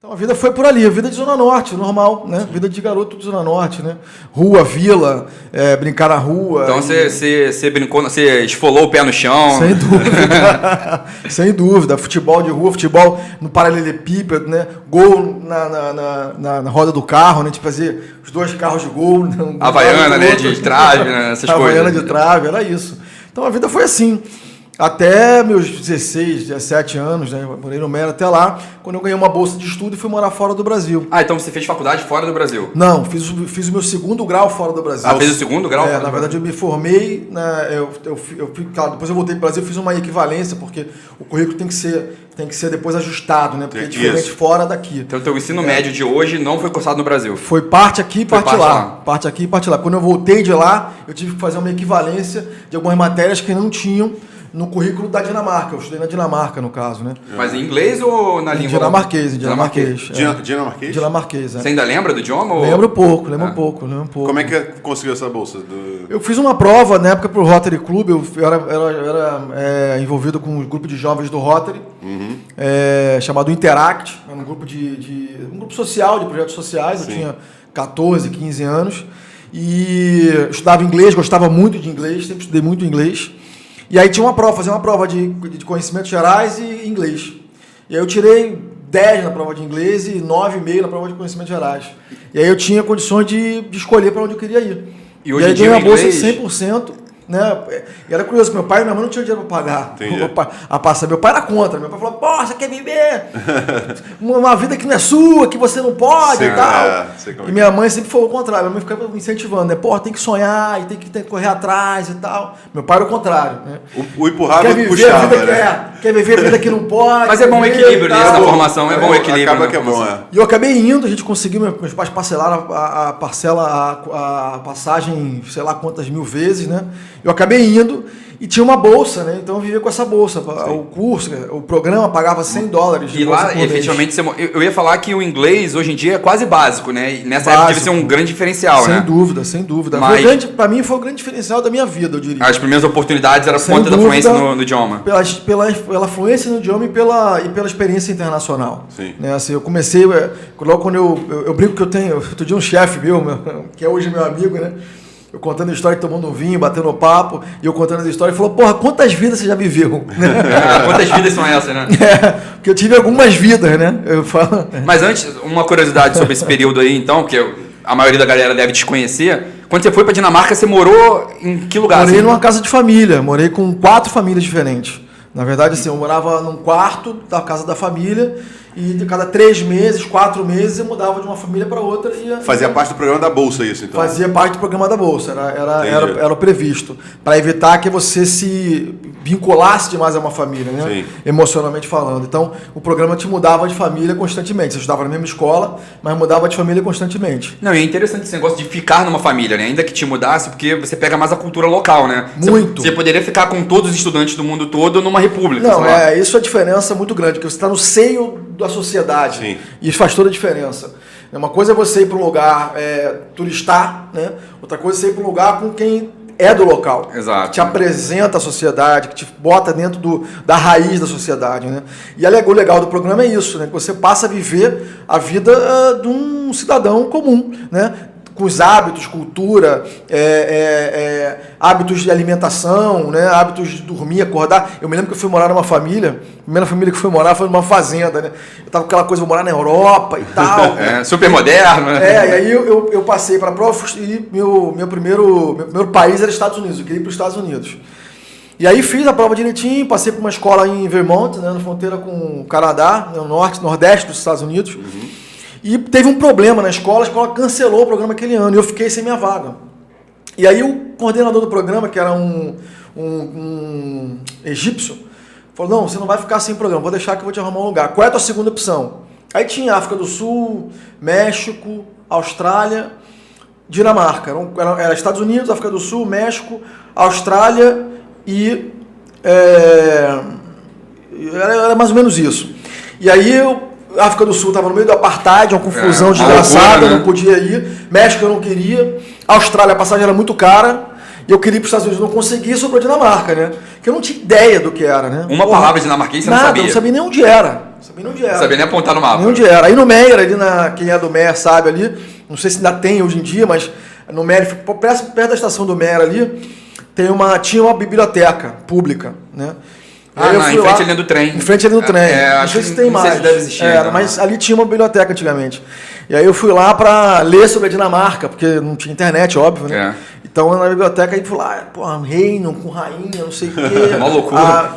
Então a vida foi por ali, a vida de Zona Norte, normal, né? Vida de garoto de Zona Norte, né? Rua, vila, brincar na rua. Então você brincou, você esfolou o pé no chão. Sem dúvida. Sem dúvida. Futebol de rua, futebol no paralelepípedo, né? Gol na roda do carro, né? De fazer os dois carros de gol. Havaiana, né? De trave, né? Essas coisas. Havaiana de trave, era isso. Então a vida foi assim. Até meus 16, 17 anos, né? Eu morei no Mera até lá, quando eu ganhei uma bolsa de estudo e fui morar fora do Brasil. Ah, então você fez faculdade fora do Brasil? Não, fiz o meu segundo grau fora do Brasil. Ah, fez o segundo grau? Na verdade, eu me formei, claro, depois eu voltei para o Brasil, fiz uma equivalência, porque o currículo tem que ser depois ajustado, né? Porque é diferente fora daqui. Então o teu ensino médio de hoje não foi cursado no Brasil? Foi parte aqui e parte lá. Parte aqui e parte lá. Quando eu voltei de lá, eu tive que fazer uma equivalência de algumas matérias que não tinham no currículo da Dinamarca. Eu estudei na Dinamarca, no caso, né? Mas em inglês ou na língua? Dinamarquês. Dinamarquês? Você ainda lembra do idioma? Lembro pouco. Como é que conseguiu essa bolsa? Eu fiz uma prova, na época, para o Rotary Club. Eu era envolvido com um grupo de jovens do Rotary, chamado Interact. Era um grupo um grupo social, de projetos sociais. Sim. Eu tinha 14, 15 anos. E eu estudava inglês, gostava muito de inglês, sempre estudei muito inglês. E aí tinha fazer uma prova de conhecimentos gerais e inglês. E aí eu tirei 10 na prova de inglês e 9,5 na prova de conhecimentos gerais. E aí eu tinha condições de escolher para onde eu queria ir. E hoje aí ganhei uma bolsa de 100%. Né? E era curioso, meu pai e minha mãe não tinham dinheiro para pagar a passar. Meu pai era contra. Meu pai falou, pô, você quer viver uma vida que não é sua, que você não pode e tal. E minha mãe sempre foi o contrário. Minha mãe ficava me incentivando, né? Pô, tem que sonhar e tem que correr atrás e tal. Meu pai era o contrário. Né? O empurrava e puxava, quer viver a vida que não pode. Mas é bom equilíbrio nisso na formação, é bom equilíbrio. Acaba que é bom, E eu acabei indo, a gente conseguiu, meus pais parcelaram a passagem, sei lá quantas mil vezes, né? Eu acabei indo e tinha uma bolsa, né? Então eu vivia com essa bolsa. Sim. O curso, o programa pagava $100. E lá, efetivamente, eu ia falar que o inglês hoje em dia é quase básico, né? E nessa época deve ser um grande diferencial, né? Sem dúvida. Para mim foi o grande diferencial da minha vida, eu diria. As primeiras oportunidades eram por conta da fluência no idioma. Pela fluência no idioma e pela experiência internacional. Sim. Né? Assim, eu comecei, logo quando eu brinco que eu tenho, outro dia um chefe meu, que é hoje meu amigo, né? Eu contando a história, tomando um vinho, batendo papo, e eu contando a história, ele falou, porra, quantas vidas você já viveu? Quantas vidas são essas, né? Porque eu tive algumas vidas, né? Eu falo. Mas antes, uma curiosidade sobre esse período aí, então, que a maioria da galera deve desconhecer. Quando você foi para Dinamarca, você morou em que lugar? Morei numa casa de família, morei com 4 famílias diferentes. Na verdade, assim, eu morava num quarto da casa da família, e de cada 3 meses, 4 meses, eu mudava de uma família para outra. Fazia parte do programa da Bolsa isso, então? Fazia parte do programa da Bolsa, era o previsto, para evitar que você se vinculasse demais a uma família, né? Sim. Emocionalmente falando. Então, o programa te mudava de família constantemente. Você estudava na mesma escola, mas mudava de família constantemente. Não, e é interessante esse negócio de ficar numa família, né? Ainda que te mudasse, porque você pega mais a cultura local, né? Muito. Você poderia ficar com todos os estudantes do mundo todo numa república. Não, isso é a diferença muito grande, porque você está no seio da sociedade. Sim. E isso faz toda a diferença. Uma coisa é você ir para um lugar turistar, né? Outra coisa é você ir para um lugar com quem é do local. Exato. Que te apresenta a sociedade, que te bota dentro da raiz da sociedade, né? E o legal do programa é isso, né? Que você passa a viver a vida de um cidadão comum, né? Com os hábitos, cultura, hábitos de alimentação, né? Hábitos de dormir, acordar. Eu me lembro que eu fui morar numa família, a primeira família que eu fui morar foi numa fazenda, né? Eu tava com aquela coisa, vou morar na Europa e tal. Super moderno, né? E aí eu passei para a prova e meu primeiro país era Estados Unidos, eu queria ir para os Estados Unidos. E aí fiz a prova direitinho, passei por uma escola em Vermont, né? Na fronteira com o Canadá, no nordeste dos Estados Unidos. Uhum. E teve um problema na escola, a escola cancelou o programa aquele ano e eu fiquei sem minha vaga. E aí o coordenador do programa, que era um egípcio, falou, não, você não vai ficar sem programa, vou deixar que eu vou te arrumar um lugar. Qual é a tua segunda opção? Aí tinha África do Sul, México, Austrália, Dinamarca. Era Estados Unidos, África do Sul, México, Austrália e... Era mais ou menos isso. E aí a África do Sul estava no meio do apartheid, uma confusão desgraçada, né? Não podia ir. México eu não queria. Austrália, a passagem era muito cara. E eu queria ir para os Estados Unidos, não consegui, sobrou Dinamarca, né? Que eu não tinha ideia do que era, né? Uma palavra dinamarquês você não sabia? Não sabia nem onde era. Não sabia nem apontar no mapa. Nem onde era. Aí no Meyer, ali quem é do Meyer sabe ali, não sei se ainda tem hoje em dia, mas no Meyer, perto da estação do Meyer ali, tinha uma biblioteca pública, né? Em frente ali do trem. Em frente ali do trem. Não sei se tem mais. Não sei se deve existir. Mas ali tinha uma biblioteca antigamente. E aí eu fui lá para ler sobre a Dinamarca, porque não tinha internet, óbvio, né? Então na biblioteca aí fui lá, reino com rainha, não sei o quê. Uma loucura.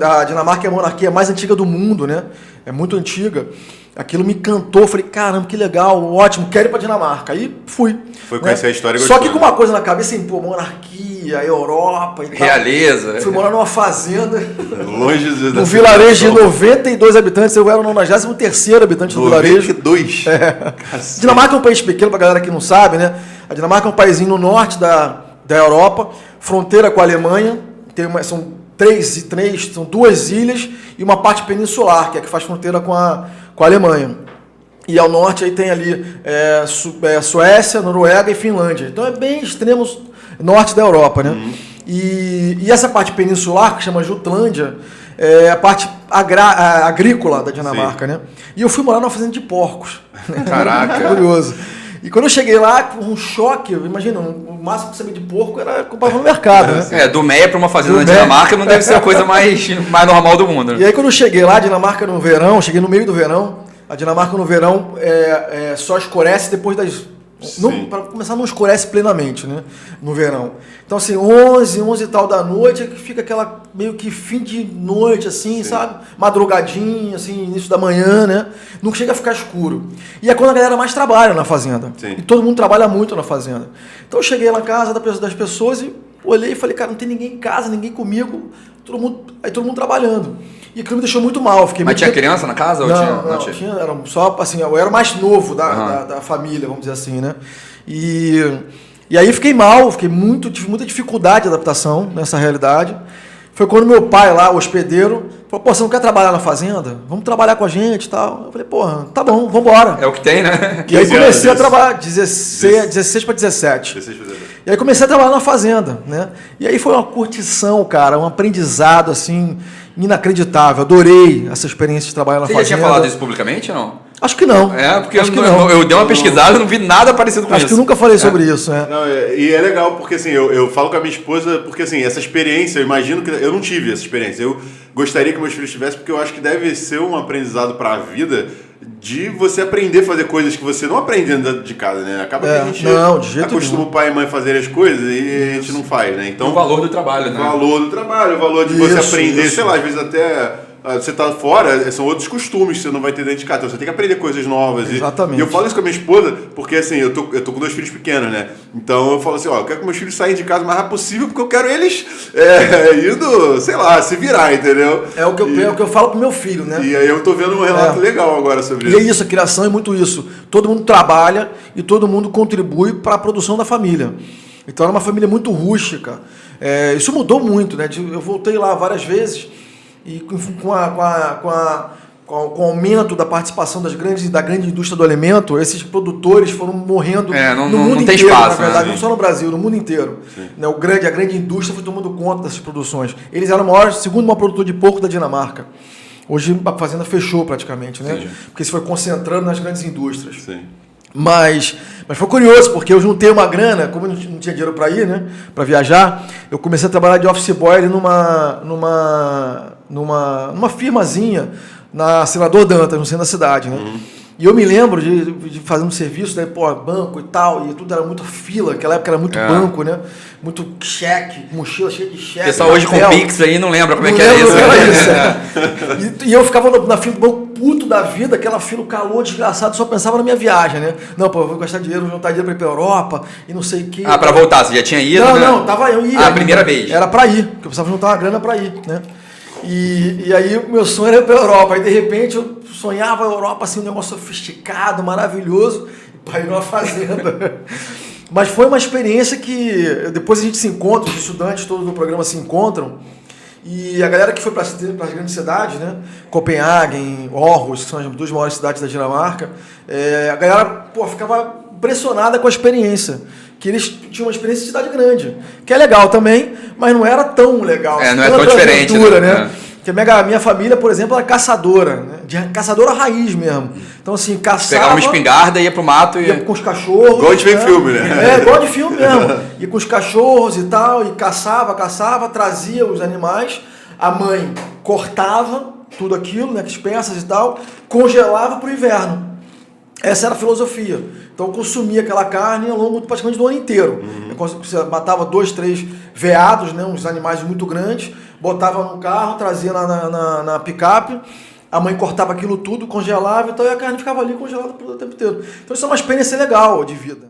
A Dinamarca é a monarquia mais antiga do mundo, né? É muito antiga. Aquilo me encantou, falei, caramba, que legal, ótimo, quero ir pra Dinamarca. Aí fui. Foi conhecer a história e Só que com uma coisa na cabeça, assim, monarquia, Europa e tal. Realeza. Fui morar numa fazenda. Longe um vilarejo de 92 habitantes, eu era o 93º habitante do vilarejo. 92? Dinamarca é um país pequeno, pra galera que não sabe, né? A Dinamarca é um paísinho no norte da Europa, fronteira com a Alemanha, são duas ilhas e uma parte peninsular, que é que faz fronteira com a Alemanha. E ao norte aí tem ali Suécia, Noruega e Finlândia. Então é bem extremo norte da Europa, né? E essa parte peninsular, que chama Jutlândia, é a parte agrícola da Dinamarca, né? E eu fui morar numa fazenda de porcos. Caraca! Curioso. E quando eu cheguei lá, um choque, imagina, o máximo que eu sabia de porco era comprar no mercado, né? Do Meia para uma fazenda na Dinamarca não deve ser a coisa mais normal do mundo. E aí quando eu cheguei lá, a Dinamarca no verão, cheguei no meio do verão, a Dinamarca no verão só escurece depois das... Para começar, não escurece plenamente, né? No verão. Então, assim, 11 e tal da noite, fica aquela meio que fim de noite, assim, sabe? Madrugadinha, assim, início da manhã, né? Não chega a ficar escuro. E é quando a galera mais trabalha na fazenda. Sim. E todo mundo trabalha muito na fazenda. Então, eu cheguei lá na casa das pessoas e olhei e falei, cara, não tem ninguém em casa, ninguém comigo. Todo mundo trabalhando. E aquilo me deixou muito mal. Mas tinha criança na casa? Não tinha, era só assim, eu era o mais novo da família, vamos dizer assim, né? E aí fiquei mal, tive muita dificuldade de adaptação nessa realidade. Foi quando meu pai lá, o hospedeiro, falou, você não quer trabalhar na fazenda? Vamos trabalhar com a gente e tal. Eu falei, tá bom, vambora. É o que tem, né? E aí comecei a trabalhar, 16 para 17. E aí comecei a trabalhar na fazenda, né? E aí foi uma curtição, cara, um aprendizado, assim, inacreditável. Adorei essa experiência de trabalhar na fazenda. Você já tinha falado isso publicamente ou não? Acho que não. Porque eu dei uma pesquisada e não vi nada parecido com isso. Acho que eu nunca falei sobre isso, né? Não, e é legal porque, assim, eu falo com a minha esposa, porque, assim, essa experiência, eu imagino que... Eu não tive essa experiência. Eu gostaria que meus filhos tivessem, porque eu acho que deve ser um aprendizado para a vida de você aprender a fazer coisas que você não aprende dentro de casa, né? Acaba que a gente acostuma o pai e mãe a fazer as coisas e a gente não faz, né? Então, o valor do trabalho, né? O valor do trabalho, o valor de você aprender, sei lá, às vezes até... Você tá fora, são outros costumes que você não vai ter dentro de casa. Então você tem que aprender coisas novas. Exatamente. E eu falo isso com a minha esposa, porque assim, eu tô com 2 filhos pequenos, né? Então eu falo assim, eu quero que meus filhos saiam de casa o mais rápido possível, porque eu quero eles indo, sei lá, se virar, entendeu? É o que eu falo pro meu filho, né? E aí eu tô vendo um relato legal agora sobre isso. E é isso, a criação é muito isso. Todo mundo trabalha e todo mundo contribui para a produção da família. Então era uma família muito rústica. Isso mudou muito, né? Eu voltei lá várias vezes. E com o aumento da participação da grande indústria do alimento, esses produtores foram morrendo no mundo inteiro, espaço, na verdade, né? não só no Brasil, no mundo inteiro. Né, a grande indústria foi tomando conta dessas produções. Eles eram o segundo maior produtor de porco da Dinamarca. Hoje a fazenda fechou praticamente, né? Porque se foi concentrando nas grandes indústrias. Sim. Mas foi curioso, porque eu juntei uma grana, como eu não tinha dinheiro para ir, né, para viajar, eu comecei a trabalhar de office boy ali numa firmazinha na Senador Dantas, no centro da cidade, né? E eu me lembro de fazer um serviço, né, banco e tal, e tudo era muita fila, naquela época era muito banco, né? Muito cheque, mochila cheia de cheque. O pessoal hoje com Pix aí não lembra como é que era isso. E eu ficava na fila do banco puto da vida, aquela fila, o calor desgraçado, só pensava na minha viagem, né? Não, eu vou gastar dinheiro, vou juntar dinheiro pra ir pra Europa e não sei o quê. Pra voltar, você já tinha ido? Não, eu ia. A primeira vez. Era pra ir, porque eu precisava juntar uma grana pra ir, né? E aí o meu sonho era ir pra Europa, aí de repente eu sonhava a Europa assim, um negócio sofisticado, maravilhoso, para ir numa fazenda. Mas foi uma experiência que depois a gente se encontra, os estudantes todos do programa se encontram, E a galera que foi para as grandes cidades, né? Copenhague, Aarhus, que são as 2 maiores cidades da Dinamarca, a galera ficava impressionada com a experiência. Que eles tinham uma experiência de cidade grande, que é legal também, mas não era tão legal. Não é tão diferente, né? Porque minha família, por exemplo, era caçadora, né? Caçadora raiz mesmo. Então, assim, caçava... Pegava uma espingarda, ia pro mato e... Ia com os cachorros. Igual de ver filme, né? Igual de filme mesmo. Ia com os cachorros e tal, e caçava, trazia os animais, a mãe cortava tudo aquilo, né? As peças e tal, congelava pro inverno. Essa era a filosofia. Então eu consumia aquela carne ao longo praticamente do ano inteiro. Você matava 2, 3 veados, né, uns animais muito grandes, botava no carro, trazia na picape, a mãe cortava aquilo tudo, congelava, então, e a carne ficava ali congelada o tempo inteiro. Então isso é uma experiência legal de vida.